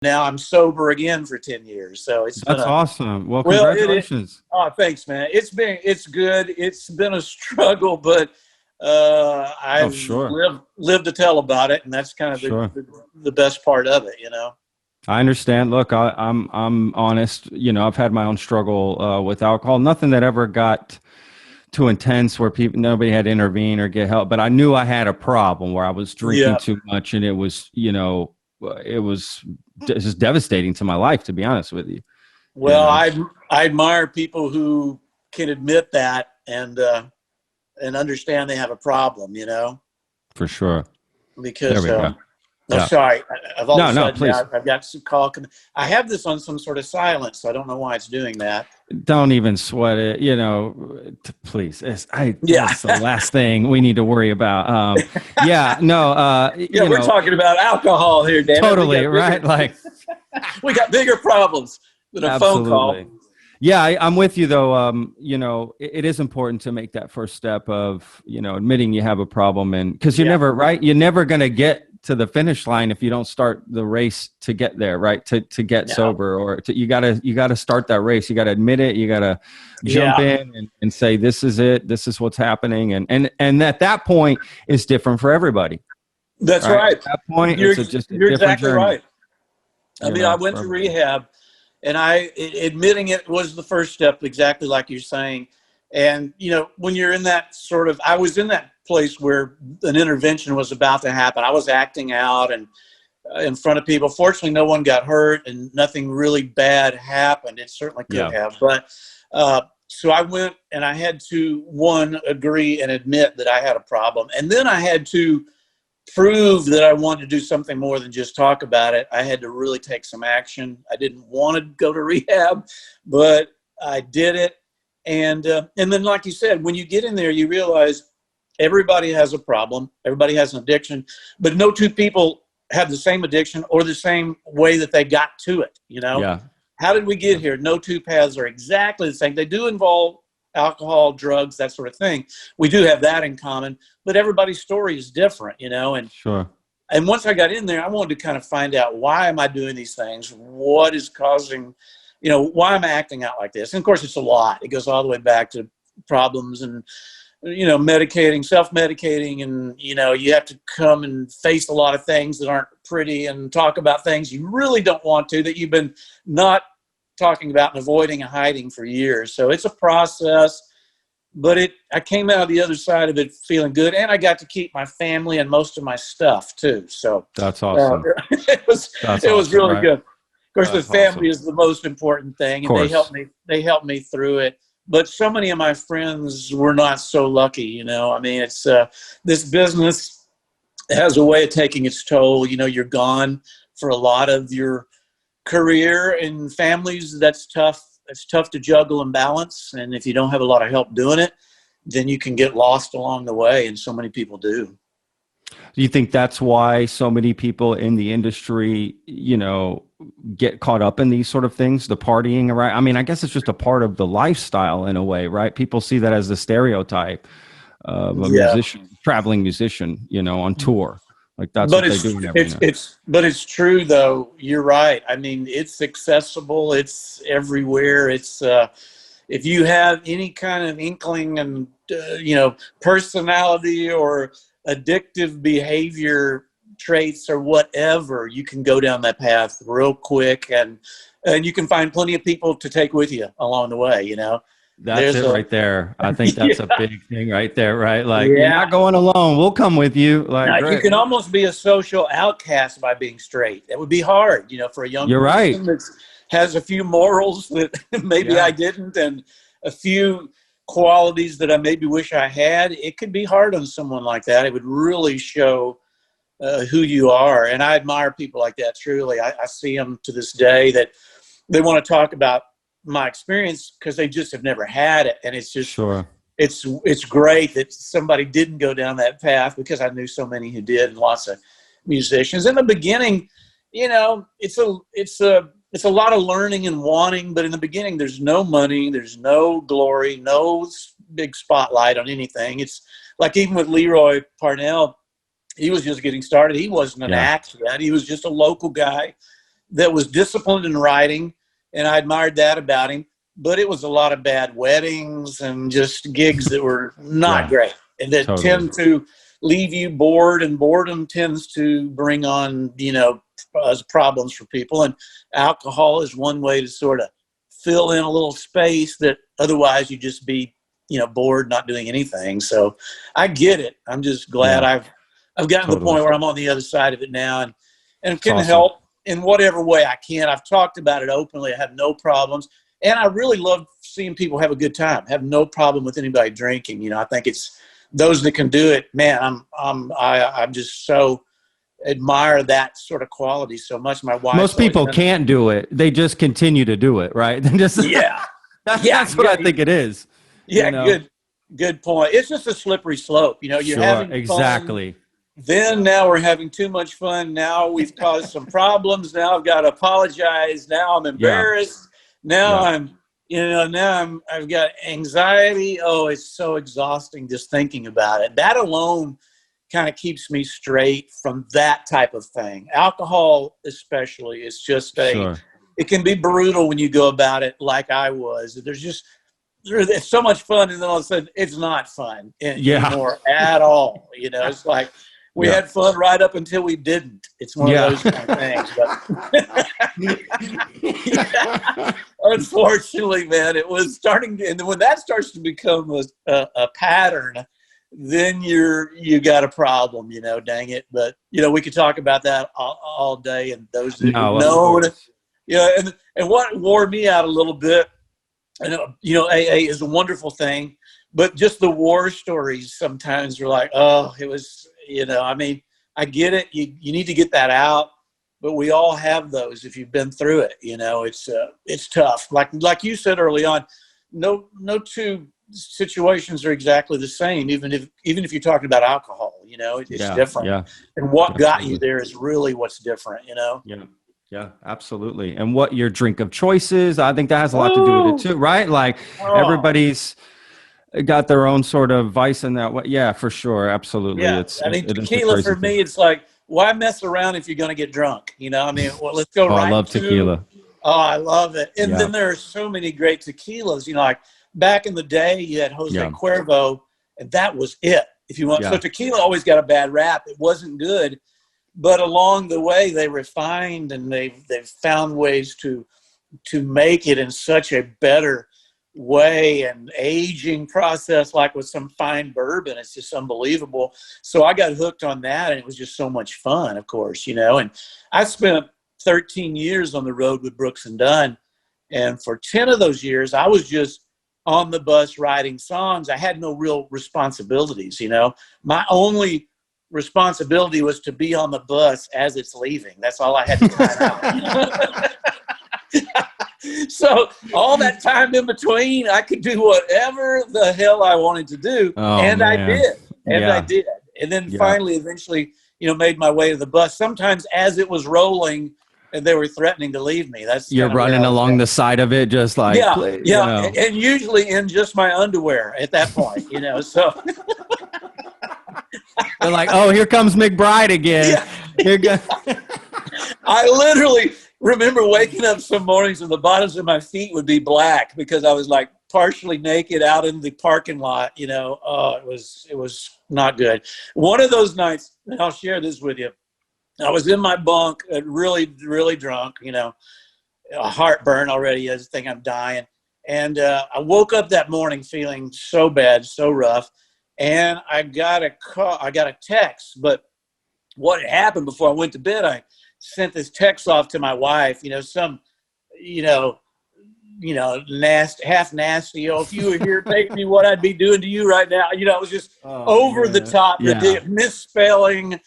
now I'm sober again for 10 years. So it's been That's awesome. Well, well, congratulations. oh, thanks, man. It's good. It's been a struggle, but Oh, I've sure. lived to tell about it. And that's kind of Sure. the best part of it, you know? I understand. Look, I'm honest. I've had my own struggle with alcohol. Nothing that ever got too intense where nobody had to intervene or get help. But I knew I had a problem where I was drinking Yeah. too much, and it was, it was just devastating to my life, to be honest with you. Well, I admire people who can admit that and understand they have a problem, you know, For sure. There because, we go. no, Yeah. sorry. I've all of a No, sudden, please. I've got some call. I have this on some sort of silence, so I don't know why it's doing that. Don't even sweat it. Please. Yeah. That's the last thing we need to worry about. Yeah, no, Yeah, we're talking about alcohol here, damn totally, it. right? Like, We got bigger problems than a phone absolutely. call. Yeah, I'm with you though. It is important to make that first step of, admitting you have a problem, and because you're never right. You're never going to get to the finish line if you don't start the race to get there, right? To get sober, or you gotta start that race. You gotta admit it. You gotta jump in and say, this is it. This is what's happening. And at that point, it's different for everybody. That's right. At that point, you're just a you're different exactly journey. right. I mean, I went to rehab, and admitting it was the first step, exactly like you're saying. And, when you're in that I was in that place where an intervention was about to happen. I was acting out and in front of people. Fortunately, no one got hurt and nothing really bad happened. It certainly could have. But so I went and I had to, one, agree and admit that I had a problem. And then I had to prove that I wanted to do something more than just talk about it. I had to really take some action. I didn't want to go to rehab, but I did it. And then, like you said, when you get in there, you realize everybody has a problem. Everybody has an addiction, but no two people have the same addiction or the same way that they got to it. Yeah. How did we get here? No two paths are exactly the same. They do involve alcohol, drugs, that sort of thing. We do have that in common, but everybody's story is different, and Sure. And once I got in there, I wanted to kind of find out, why am I doing these things? What is causing, why am I acting out like this? And of course, it's a lot. It goes all the way back to problems and, medicating, self-medicating. And, you have to come and face a lot of things that aren't pretty and talk about things you really don't want to, that you've been not talking about and avoiding and hiding for years. So it's a process. But I came out the other side of it feeling good, and I got to keep my family and most of my stuff too. So that's awesome. It was really good. Of course, the family is the most important thing, and they helped me through it. But so many of my friends were not so lucky. I mean, it's this business has a way of taking its toll. You're gone for a lot of your career, and families. That's tough. It's tough to juggle and balance. And if you don't have a lot of help doing it, then you can get lost along the way. And so many people do. Do you think that's why so many people in the industry, get caught up in these sort of things, the partying, right? I mean, I guess it's just a part of the lifestyle in a way, right? People see that as the stereotype of a musician, traveling musician, on tour. Like that's what they do. But it's true though. You're right. I mean, it's accessible. It's everywhere. It's if you have any kind of inkling and personality or addictive behavior traits or whatever, you can go down that path real quick, and you can find plenty of people to take with you along the way. That's it right there. I think that's a big thing right there, right? Like, you're not going alone. We'll come with you. Like, you can almost be a social outcast by being straight. That would be hard, for a young person that has a few morals that maybe I didn't, and a few qualities that I maybe wish I had. It could be hard on someone like that. It would really show who you are. And I admire people like that, truly. I see them to this day that they want to talk about my experience because they just have never had it. And it's just, it's great that somebody didn't go down that path, because I knew so many who did, and lots of musicians. In the beginning, it's a lot of learning and wanting, but in the beginning, there's no money, there's no glory, no big spotlight on anything. It's like, even with Leroy Parnell, he was just getting started. He wasn't an act yet. He was just a local guy that was disciplined in writing, and I admired that about him. But it was a lot of bad weddings and just gigs that were not great, and that tend to leave you bored, and boredom tends to bring on, problems for people. And alcohol is one way to sort of fill in a little space that otherwise you'd just be, bored, not doing anything. So I get it. I'm just glad I've gotten to the point where I'm on the other side of it now, and can help in whatever way I can. I've talked about it openly. I have no problems. And I really love seeing people have a good time. Have no problem with anybody drinking. I think it's those that can do it. Man, I'm just so admire that sort of quality so much. My wife. Most people can't do it. They just continue to do it, right? That's what I think it is. Yeah, good point. It's just a slippery slope. You're having exactly. Fun. Then now we're having too much fun. Now we've caused some problems. Now I've got to apologize. Now I'm embarrassed. Now I've got anxiety. Oh, it's so exhausting just thinking about it. That alone kind of keeps me straight from that type of thing. Alcohol especially is just it can be brutal when you go about it like I was. It's so much fun, and then all of a sudden it's not fun anymore at all. It's like we had fun right up until we didn't. It's one of those kind of things. But unfortunately, man, it was starting, and when that starts to become a pattern, then you got a problem, dang it. But, we could talk about that all day, and those that know, and what wore me out a little bit, and, AA is a wonderful thing, but just the war stories sometimes were like, oh, it was, I get it. You need to get that out, but we all have those if you've been through it. It's tough. Like you said early on, no two situations are exactly the same. Even if you're talking about alcohol, it's different. Yeah. And what got you there is really what's different. Yeah, absolutely. And what your drink of choice is, I think that has a lot to do with it too, right? Like everybody's got their own sort of vice in that way. Yeah, for sure. Absolutely. Yeah. Tequila for me, it's like, why mess around if you're going to get drunk? Let's go right I love tequila. Oh, I love it. And then there are so many great tequilas, like back in the day you had Jose Cuervo, and that was it. If you want, so tequila always got a bad rap. It wasn't good, but along the way they refined, and they've found ways to make it in such a better way, and aging process, like with some fine bourbon. It's just unbelievable. So I got hooked on that, and it was just so much fun, of course, and I spent 13 years on the road with Brooks and Dunn, and for 10 of those years I was just on the bus writing songs. I had no real responsibilities. My only responsibility was to be on the bus as it's leaving. That's all I had to time out. So all that time in between, I could do whatever the hell I wanted to do. I did. I did. And then finally, eventually, made my way to the bus. Sometimes as it was rolling and they were threatening to leave me. You're running along the side of it, just like, and usually in just my underwear at that point, so. They're like, oh, here comes McBride again. I literally remember waking up some mornings and the bottoms of my feet would be black because I was like partially naked out in the parking lot. Oh, it was not good. One of those nights, and I'll share this with you, I was in my bunk, really, really drunk, a heartburn already. I just think I'm dying. And I woke up that morning feeling so bad, so rough. And I got a text, but what had happened before I went to bed, I sent this text off to my wife, some, nasty, half nasty. If you were here, take me what I'd be doing to you right now. It was just over the top, misspelling,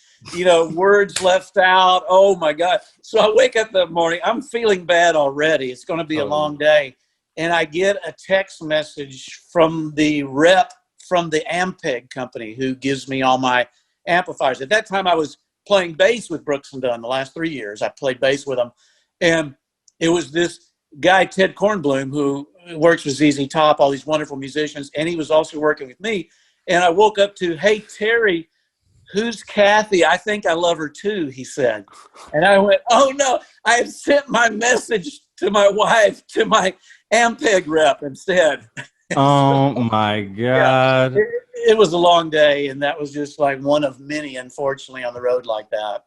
words left out. Oh my God. So I wake up that morning, I'm feeling bad already. It's going to be a long day. And I get a text message from the rep from the Ampeg company who gives me all my amplifiers. At that time I was playing bass with Brooks and Dunn. The last 3 years I played bass with them. And it was this guy, Ted Kornblum, who works with ZZ Top, all these wonderful musicians. And he was also working with me. And I woke up to, hey, Terry, who's Kathy? I think I love her too, he said. And I went, oh no, I had sent my message to my wife, to my Ampeg rep instead. Oh my God. Yeah, it was a long day, and that was just like one of many, unfortunately, on the road like that.